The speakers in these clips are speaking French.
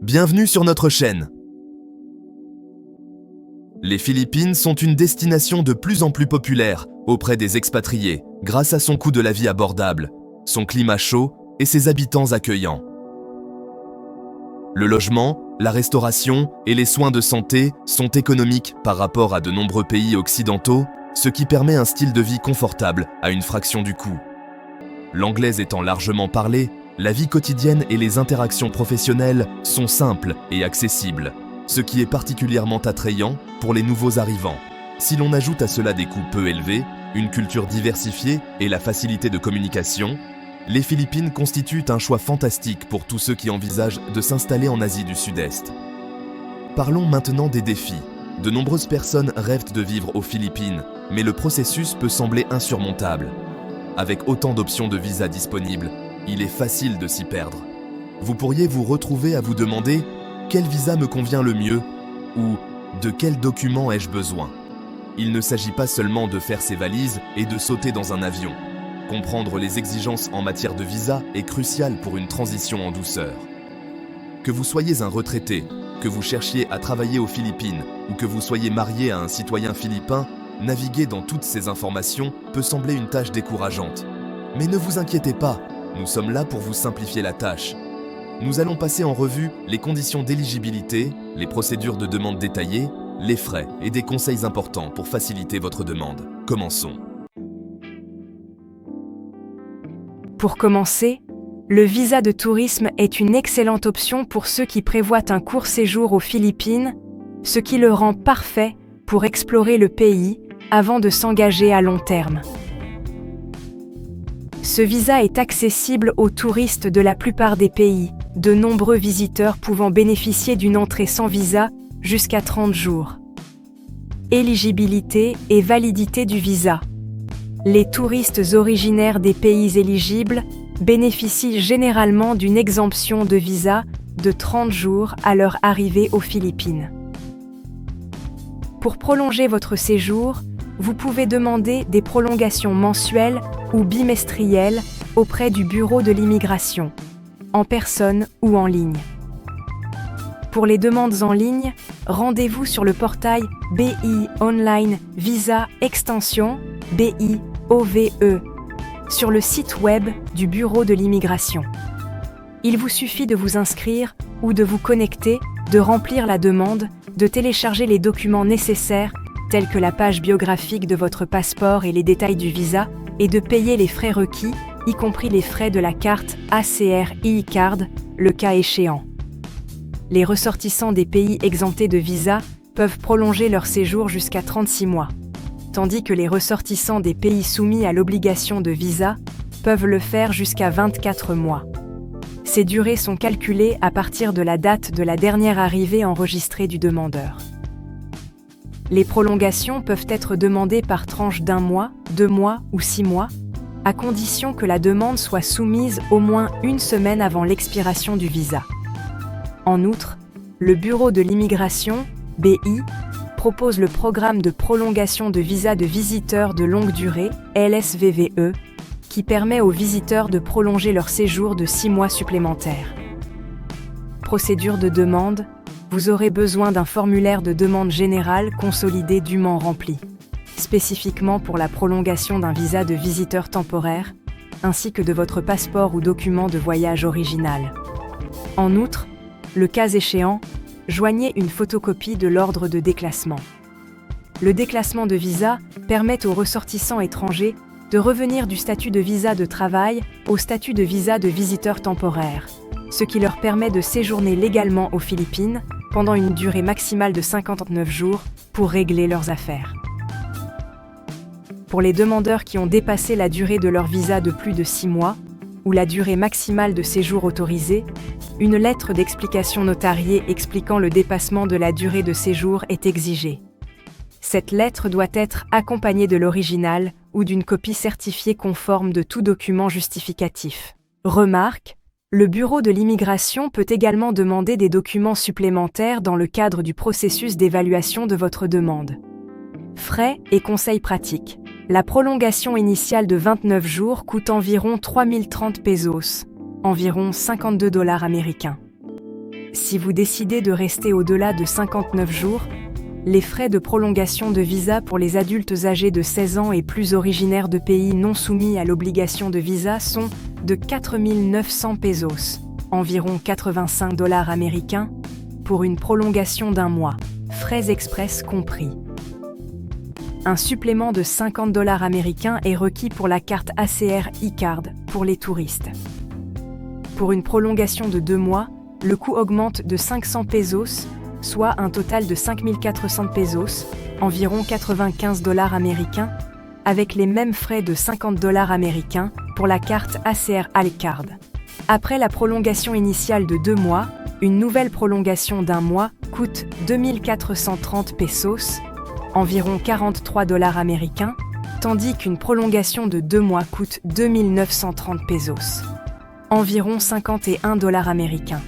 Bienvenue sur notre chaîne. Les Philippines sont une destination de plus en plus populaire auprès des expatriés grâce à son coût de la vie abordable, son climat chaud et ses habitants accueillants. Le logement, la restauration et les soins de santé sont économiques par rapport à de nombreux pays occidentaux, ce qui permet un style de vie confortable à une fraction du coût. L'anglais étant largement parlé, la vie quotidienne et les interactions professionnelles sont simples et accessibles, ce qui est particulièrement attrayant pour les nouveaux arrivants. Si l'on ajoute à cela des coûts peu élevés, une culture diversifiée et la facilité de communication, les Philippines constituent un choix fantastique pour tous ceux qui envisagent de s'installer en Asie du Sud-Est. Parlons maintenant des défis. De nombreuses personnes rêvent de vivre aux Philippines, mais le processus peut sembler insurmontable. Avec autant d'options de visa disponibles, il est facile de s'y perdre. Vous pourriez vous retrouver à vous demander « Quel visa me convient le mieux ?» ou « De quels documents ai-je besoin ?» Il ne s'agit pas seulement de faire ses valises et de sauter dans un avion. Comprendre les exigences en matière de visa est crucial pour une transition en douceur. Que vous soyez un retraité, que vous cherchiez à travailler aux Philippines ou que vous soyez marié à un citoyen philippin, naviguer dans toutes ces informations peut sembler une tâche décourageante. Mais ne vous inquiétez pas, nous sommes là pour vous simplifier la tâche. Nous allons passer en revue les conditions d'éligibilité, les procédures de demande détaillées, les frais et des conseils importants pour faciliter votre demande. Commençons. Pour commencer, le visa de tourisme est une excellente option pour ceux qui prévoient un court séjour aux Philippines, ce qui le rend parfait pour explorer le pays avant de s'engager à long terme. Ce visa est accessible aux touristes de la plupart des pays, de nombreux visiteurs pouvant bénéficier d'une entrée sans visa jusqu'à 30 jours. Éligibilité et validité du visa. Les touristes originaires des pays éligibles bénéficient généralement d'une exemption de visa de 30 jours à leur arrivée aux Philippines. Pour prolonger votre séjour, vous pouvez demander des prolongations mensuelles ou bimestrielles auprès du bureau de l'immigration, en personne ou en ligne. Pour les demandes en ligne, rendez-vous sur le portail BI Online Visa Extension BIOVE sur le site web du bureau de l'immigration. Il vous suffit de vous inscrire ou de vous connecter, de remplir la demande, de télécharger les documents nécessaires tels que la page biographique de votre passeport et les détails du visa et de payer les frais requis, y compris les frais de la carte ACR e-Card, le cas échéant. Les ressortissants des pays exemptés de visa peuvent prolonger leur séjour jusqu'à 36 mois, tandis que les ressortissants des pays soumis à l'obligation de visa peuvent le faire jusqu'à 24 mois. Ces durées sont calculées à partir de la date de la dernière arrivée enregistrée du demandeur. Les prolongations peuvent être demandées par tranche d'1 mois, 2 mois ou 6 mois, à condition que la demande soit soumise au moins une semaine avant l'expiration du visa. En outre, le Bureau de l'immigration, BI, propose le programme de prolongation de visa de visiteurs de longue durée, LSVVE, qui permet aux visiteurs de prolonger leur séjour de 6 mois supplémentaires. Procédure de demande, vous aurez besoin d'un formulaire de demande générale consolidé dûment rempli, spécifiquement pour la prolongation d'un visa de visiteur temporaire, ainsi que de votre passeport ou document de voyage original. En outre, le cas échéant, joignez une photocopie de l'ordre de déclassement. Le déclassement de visa permet aux ressortissants étrangers de revenir du statut de visa de travail au statut de visa de visiteur temporaire, ce qui leur permet de séjourner légalement aux Philippines pendant une durée maximale de 59 jours pour régler leurs affaires. Pour les demandeurs qui ont dépassé la durée de leur visa de plus de 6 mois, ou la durée maximale de séjour autorisée, une lettre d'explication notariée expliquant le dépassement de la durée de séjour est exigée. Cette lettre doit être accompagnée de l'original ou d'une copie certifiée conforme de tout document justificatif. Remarque, le Bureau de l'immigration peut également demander des documents supplémentaires dans le cadre du processus d'évaluation de votre demande. Frais et conseils pratiques. La prolongation initiale de 29 jours coûte environ 3030 pesos, environ $52 américains. Si vous décidez de rester au-delà de 59 jours, les frais de prolongation de visa pour les adultes âgés de 16 ans et plus originaires de pays non soumis à l'obligation de visa sont de 4 900 pesos, environ 85 $ américains, pour une prolongation d'un mois, frais express compris. Un supplément de 50 $ américains est requis pour la carte ACR e-Card pour les touristes. Pour une prolongation de 2 mois, le coût augmente de 500 pesos, soit un total de 5 400 pesos, environ 95 $ américains, avec les mêmes frais de 50 $ américains pour la carte ACR e-Card. Après la prolongation initiale de 2 mois, une nouvelle prolongation d'un mois coûte 2 430 pesos, environ 43 $ américains, tandis qu'une prolongation de 2 mois coûte 2 930 pesos, environ 51 $ américains.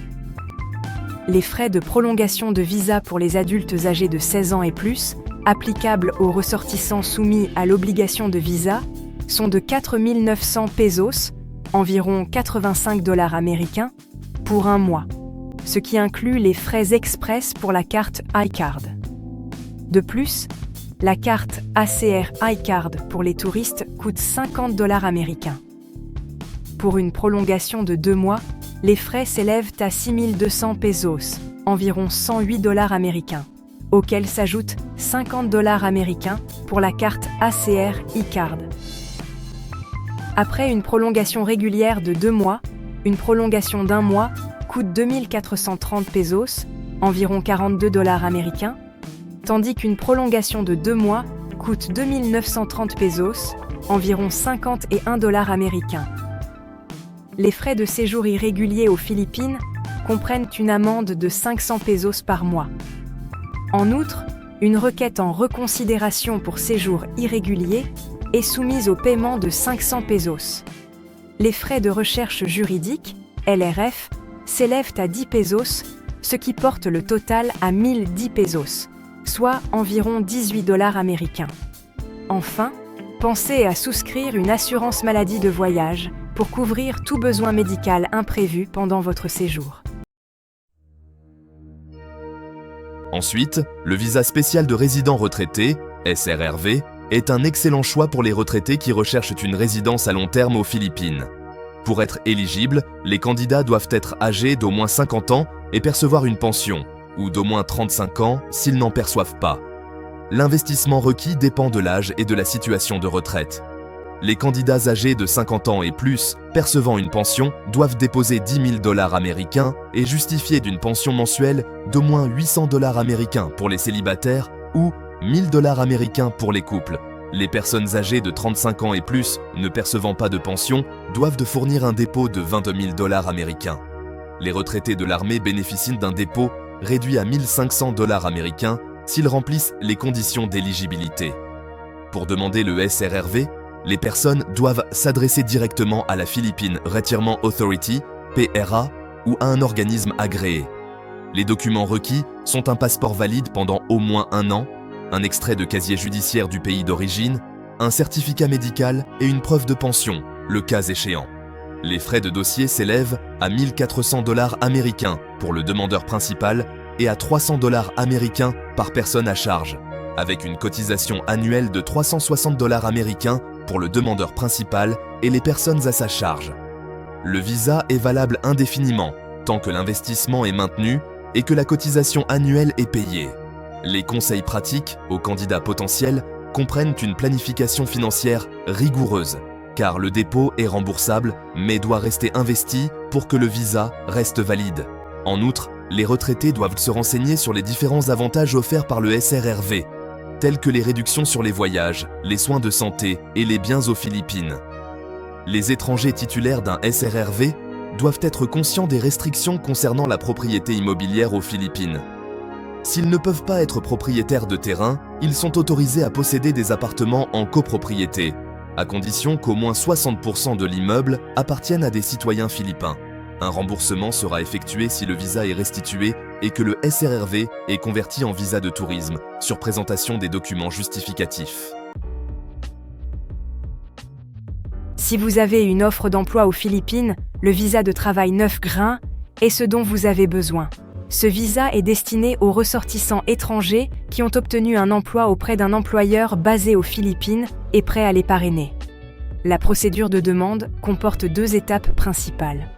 Les frais de prolongation de visa pour les adultes âgés de 16 ans et plus, applicables aux ressortissants soumis à l'obligation de visa, sont de 4 900 pesos, environ 85 $ américains, pour un mois, ce qui inclut les frais express pour la carte e-Card. De plus, la carte ACR e-Card pour les touristes coûte 50 $ américains. Pour une prolongation de 2 mois, les frais s'élèvent à 6 200 pesos, environ 108 $ américains, auxquels s'ajoutent 50 $ américains pour la carte ACR e-Card. Après une prolongation régulière de 2 mois, une prolongation d'un mois coûte 2 430 pesos, environ 42 $ américains, tandis qu'une prolongation de 2 mois coûte 2 930 pesos, environ 51 $ américains. Les frais de séjour irréguliers aux Philippines comprennent une amende de 500 pesos par mois. En outre, une requête en reconsidération pour séjour irrégulier est soumise au paiement de 500 pesos. Les frais de recherche juridique, LRF, s'élèvent à 10 pesos, ce qui porte le total à 1010 pesos, soit environ 18 $ américains. Enfin, pensez à souscrire une assurance maladie de voyage pour couvrir tout besoin médical imprévu pendant votre séjour. Ensuite, le visa spécial de résident retraité, SRRV, est un excellent choix pour les retraités qui recherchent une résidence à long terme aux Philippines. Pour être éligibles, les candidats doivent être âgés d'au moins 50 ans et percevoir une pension, ou d'au moins 35 ans s'ils n'en perçoivent pas. L'investissement requis dépend de l'âge et de la situation de retraite. Les candidats âgés de 50 ans et plus, percevant une pension, doivent déposer 10 000 $ américains et justifier d'une pension mensuelle d'au moins 800 $ américains pour les célibataires ou 1 000 $ américains pour les couples. Les personnes âgées de 35 ans et plus, ne percevant pas de pension, doivent fournir un dépôt de 22 000 $ américains. Les retraités de l'armée bénéficient d'un dépôt réduit à 1 500 $ américains s'ils remplissent les conditions d'éligibilité. Pour demander le SRRV, les personnes doivent s'adresser directement à la Philippine Retirement Authority, PRA, ou à un organisme agréé. Les documents requis sont un passeport valide pendant au moins 1 an, un extrait de casier judiciaire du pays d'origine, un certificat médical et une preuve de pension, le cas échéant. Les frais de dossier s'élèvent à 1 400 $ américains pour le demandeur principal et à 300 $ américains par personne à charge, avec une cotisation annuelle de 360 $ américains pour le demandeur principal et les personnes à sa charge. Le visa est valable indéfiniment, tant que l'investissement est maintenu et que la cotisation annuelle est payée. Les conseils pratiques aux candidats potentiels comprennent une planification financière rigoureuse, car le dépôt est remboursable mais doit rester investi pour que le visa reste valide. En outre, les retraités doivent se renseigner sur les différents avantages offerts par le SRRV, tels que les réductions sur les voyages, les soins de santé et les biens aux Philippines. Les étrangers titulaires d'un SRRV doivent être conscients des restrictions concernant la propriété immobilière aux Philippines. S'ils ne peuvent pas être propriétaires de terrain, ils sont autorisés à posséder des appartements en copropriété, à condition qu'au moins 60% de l'immeuble appartiennent à des citoyens philippins. Un remboursement sera effectué si le visa est restitué et que le SRRV est converti en visa de tourisme, sur présentation des documents justificatifs. Si vous avez une offre d'emploi aux Philippines, le visa de travail 9 grains est ce dont vous avez besoin. Ce visa est destiné aux ressortissants étrangers qui ont obtenu un emploi auprès d'un employeur basé aux Philippines et prêt à les parrainer. La procédure de demande comporte 2 étapes principales.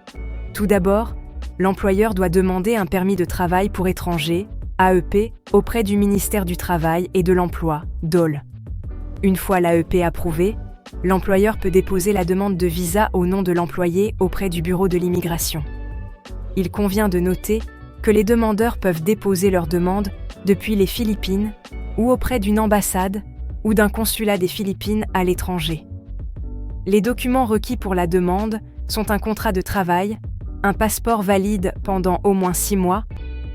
Tout d'abord, l'employeur doit demander un permis de travail pour étrangers, AEP, auprès du ministère du Travail et de l'Emploi, DOL. Une fois l'AEP approuvée, l'employeur peut déposer la demande de visa au nom de l'employé auprès du bureau de l'immigration. Il convient de noter que les demandeurs peuvent déposer leur demande depuis les Philippines ou auprès d'une ambassade ou d'un consulat des Philippines à l'étranger. Les documents requis pour la demande sont un contrat de travail, un passeport valide pendant au moins 6 mois,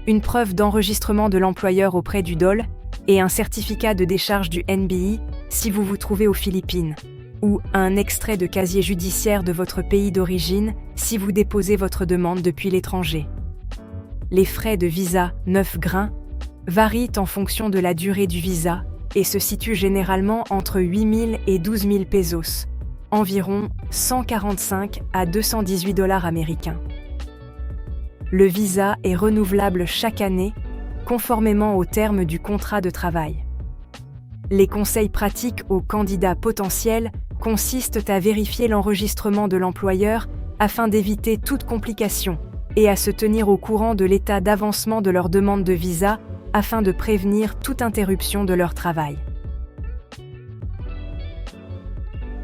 une preuve d'enregistrement de l'employeur auprès du DOL et un certificat de décharge du NBI si vous vous trouvez aux Philippines, ou un extrait de casier judiciaire de votre pays d'origine si vous déposez votre demande depuis l'étranger. Les frais de visa 9 grains varient en fonction de la durée du visa et se situent généralement entre 8 000 et 12 000 pesos, environ 145 à 218 $ américains. Le visa est renouvelable chaque année, conformément aux termes du contrat de travail. Les conseils pratiques aux candidats potentiels consistent à vérifier l'enregistrement de l'employeur afin d'éviter toute complication et à se tenir au courant de l'état d'avancement de leur demande de visa afin de prévenir toute interruption de leur travail.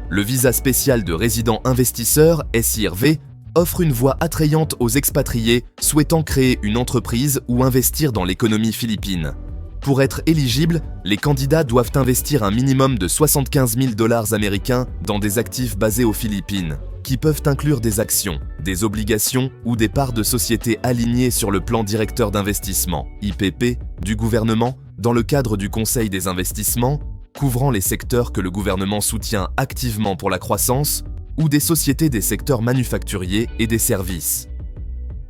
Le visa spécial de résident investisseur, SIRV, offre une voie attrayante aux expatriés souhaitant créer une entreprise ou investir dans l'économie philippine. Pour être éligibles, les candidats doivent investir un minimum de 75 000 $ américains dans des actifs basés aux Philippines, qui peuvent inclure des actions, des obligations ou des parts de sociétés alignées sur le plan directeur d'investissement, IPP, du gouvernement, dans le cadre du Conseil des investissements, couvrant les secteurs que le gouvernement soutient activement pour la croissance, ou des sociétés des secteurs manufacturiers et des services.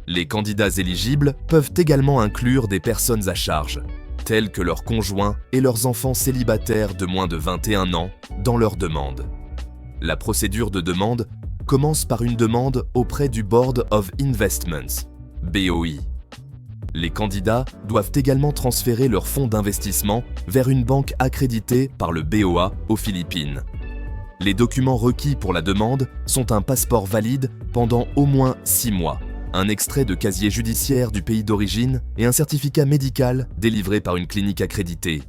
Les candidats éligibles peuvent également inclure des personnes à charge, tels que leurs conjoints et leurs enfants célibataires de moins de 21 ans, dans leur demande. La procédure de demande commence par une demande auprès du Board of Investments, BOI. Les candidats doivent également transférer leurs fonds d'investissement vers une banque accréditée par le BOA aux Philippines. Les documents requis pour la demande sont un passeport valide pendant au moins 6 mois, un extrait de casier judiciaire du pays d'origine et un certificat médical délivré par une clinique accréditée.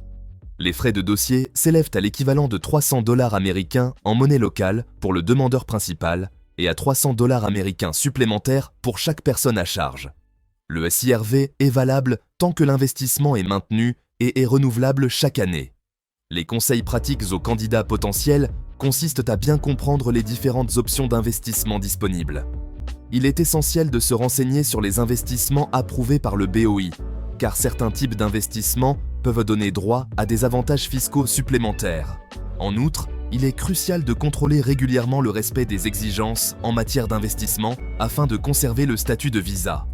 Les frais de dossier s'élèvent à l'équivalent de 300 $ américains en monnaie locale pour le demandeur principal et à 300 $ américains supplémentaires pour chaque personne à charge. Le SIRV est valable tant que l'investissement est maintenu et est renouvelable chaque année. Les conseils pratiques aux candidats potentiels consistent à bien comprendre les différentes options d'investissement disponibles. Il est essentiel de se renseigner sur les investissements approuvés par le BOI, car certains types d'investissements peuvent donner droit à des avantages fiscaux supplémentaires. En outre, il est crucial de contrôler régulièrement le respect des exigences en matière d'investissement afin de conserver le statut de visa.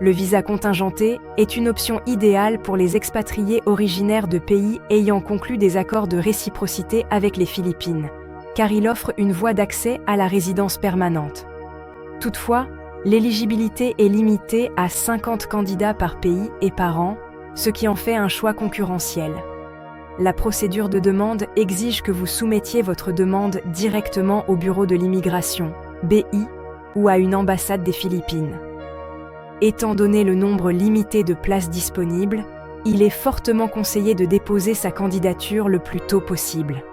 Le visa contingenté est une option idéale pour les expatriés originaires de pays ayant conclu des accords de réciprocité avec les Philippines, car il offre une voie d'accès à la résidence permanente. Toutefois, l'éligibilité est limitée à 50 candidats par pays et par an, ce qui en fait un choix concurrentiel. La procédure de demande exige que vous soumettiez votre demande directement au bureau de l'immigration, BI, ou à une ambassade des Philippines. Étant donné le nombre limité de places disponibles, il est fortement conseillé de déposer sa candidature le plus tôt possible.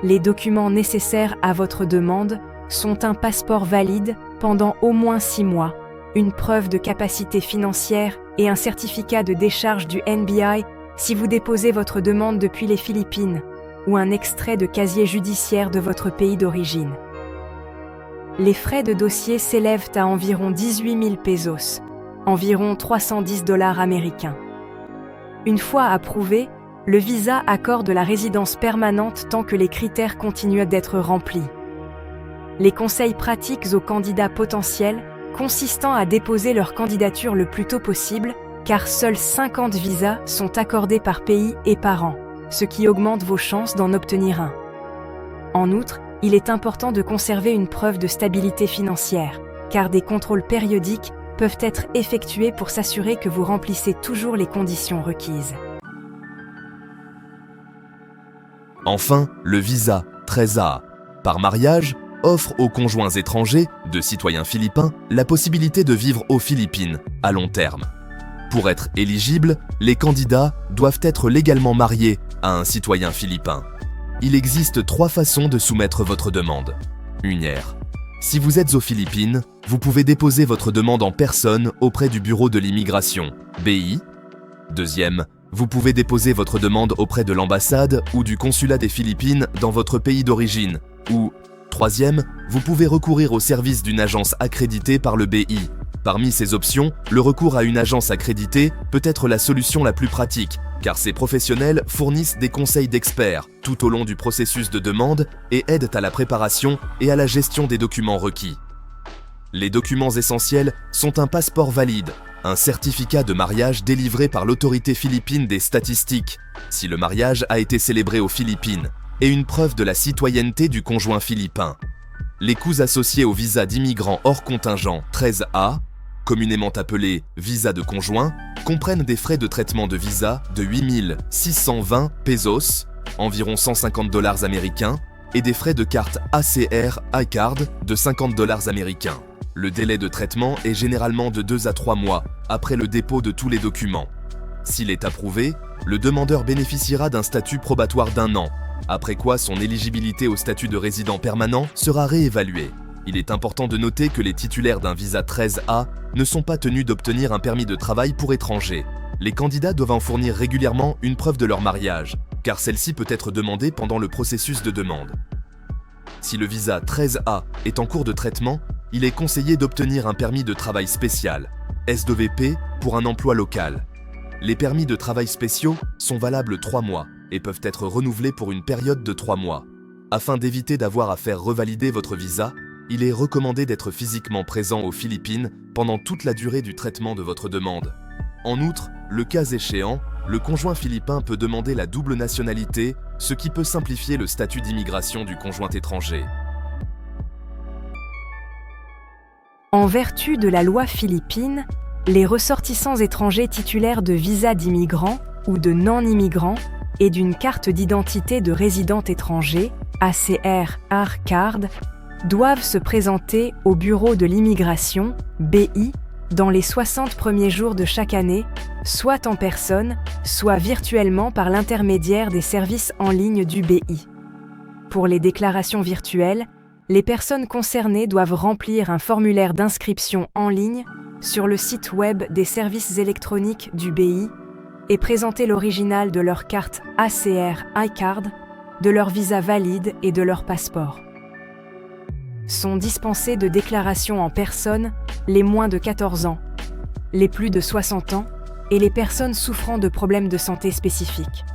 Les documents nécessaires à votre demande sont un passeport valide pendant au moins 6 mois, une preuve de capacité financière et un certificat de décharge du NBI si vous déposez votre demande depuis les Philippines, ou un extrait de casier judiciaire de votre pays d'origine. Les frais de dossier s'élèvent à environ 18 000 pesos, environ 310 $ américains. Une fois approuvé, le visa accorde la résidence permanente tant que les critères continuent d'être remplis. Les conseils pratiques aux candidats potentiels consistant à déposer leur candidature le plus tôt possible, car seuls 50 visas sont accordés par pays et par an, ce qui augmente vos chances d'en obtenir un. En outre, il est important de conserver une preuve de stabilité financière, car des contrôles périodiques peuvent être effectués pour s'assurer que vous remplissez toujours les conditions requises. Enfin, le visa 13A, par mariage, offre aux conjoints étrangers, de citoyens philippins, la possibilité de vivre aux Philippines à long terme. Pour être éligibles, les candidats doivent être légalement mariés à un citoyen philippin. Il existe 3 façons de soumettre votre demande. Première. Si vous êtes aux Philippines, vous pouvez déposer votre demande en personne auprès du Bureau de l'immigration, BI. Deuxième, vous pouvez déposer votre demande auprès de l'ambassade ou du consulat des Philippines dans votre pays d'origine. Ou, troisième, vous pouvez recourir au service d'une agence accréditée par le BI. Parmi ces options, le recours à une agence accréditée peut être la solution la plus pratique, car ces professionnels fournissent des conseils d'experts tout au long du processus de demande et aident à la préparation et à la gestion des documents requis. Les documents essentiels sont un passeport valide, un certificat de mariage délivré par l'autorité philippine des statistiques, si le mariage a été célébré aux Philippines, et une preuve de la citoyenneté du conjoint philippin. Les coûts associés au visa d'immigrant hors contingent 13A, communément appelé visa de conjoint, comprennent des frais de traitement de visa de 8 620 pesos, environ $150 américains, et des frais de carte ACR iCard de $50 américains. Le délai de traitement est généralement de 2 à 3 mois après le dépôt de tous les documents. S'il est approuvé, le demandeur bénéficiera d'un statut probatoire d'1 an, après quoi son éligibilité au statut de résident permanent sera réévaluée. Il est important de noter que les titulaires d'un visa 13A ne sont pas tenus d'obtenir un permis de travail pour étrangers. Les candidats doivent en fournir régulièrement une preuve de leur mariage, car celle-ci peut être demandée pendant le processus de demande. Si le visa 13A est en cours de traitement, il est conseillé d'obtenir un permis de travail spécial, SWP, pour un emploi local. Les permis de travail spéciaux sont valables 3 mois et peuvent être renouvelés pour une période de 3 mois. Afin d'éviter d'avoir à faire revalider votre visa, il est recommandé d'être physiquement présent aux Philippines pendant toute la durée du traitement de votre demande. En outre, le cas échéant, le conjoint philippin peut demander la double nationalité, ce qui peut simplifier le statut d'immigration du conjoint étranger. En vertu de la loi philippine, les ressortissants étrangers titulaires de visa d'immigrant ou de non-immigrant et d'une carte d'identité de résident étranger, ACR iCard, doivent se présenter au Bureau de l'immigration, BI, dans les 60 premiers jours de chaque année, soit en personne, soit virtuellement par l'intermédiaire des services en ligne du BI. Pour les déclarations virtuelles, les personnes concernées doivent remplir un formulaire d'inscription en ligne sur le site web des services électroniques du BI et présenter l'original de leur carte ACR iCard, de leur visa valide et de leur passeport. Sont dispensés de déclaration en personne les moins de 14 ans, les plus de 60 ans et les personnes souffrant de problèmes de santé spécifiques.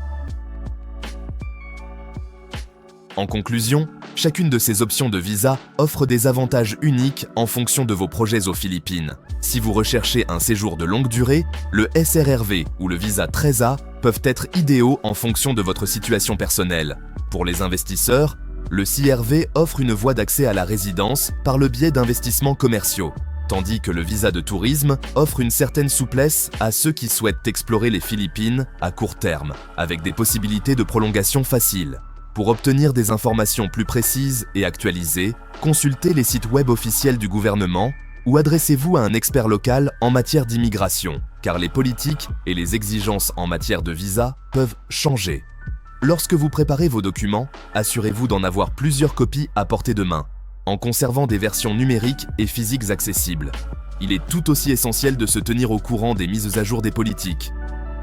En conclusion, chacune de ces options de visa offre des avantages uniques en fonction de vos projets aux Philippines. Si vous recherchez un séjour de longue durée, le SRRV ou le visa 13A peuvent être idéaux en fonction de votre situation personnelle. Pour les investisseurs, le CRV offre une voie d'accès à la résidence par le biais d'investissements commerciaux, tandis que le visa de tourisme offre une certaine souplesse à ceux qui souhaitent explorer les Philippines à court terme, avec des possibilités de prolongation faciles. Pour obtenir des informations plus précises et actualisées, consultez les sites web officiels du gouvernement ou adressez-vous à un expert local en matière d'immigration, car les politiques et les exigences en matière de visa peuvent changer. Lorsque vous préparez vos documents, assurez-vous d'en avoir plusieurs copies à portée de main, en conservant des versions numériques et physiques accessibles. Il est tout aussi essentiel de se tenir au courant des mises à jour des politiques.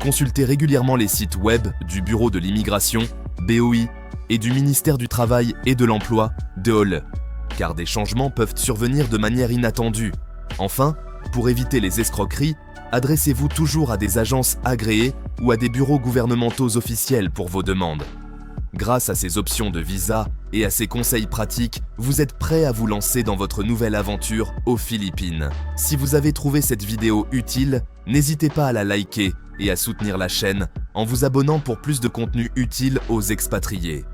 Consultez régulièrement les sites web du Bureau de l'immigration, BOI, et du ministère du Travail et de l'Emploi, DOL, car des changements peuvent survenir de manière inattendue. Enfin, pour éviter les escroqueries, adressez-vous toujours à des agences agréées ou à des bureaux gouvernementaux officiels pour vos demandes. Grâce à ces options de visa et à ces conseils pratiques, vous êtes prêt à vous lancer dans votre nouvelle aventure aux Philippines. Si vous avez trouvé cette vidéo utile, n'hésitez pas à la liker et à soutenir la chaîne en vous abonnant pour plus de contenu utile aux expatriés.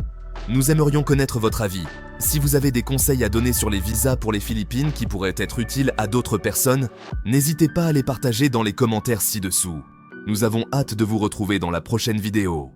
Nous aimerions connaître votre avis. Si vous avez des conseils à donner sur les visas pour les Philippines qui pourraient être utiles à d'autres personnes, n'hésitez pas à les partager dans les commentaires ci-dessous. Nous avons hâte de vous retrouver dans la prochaine vidéo.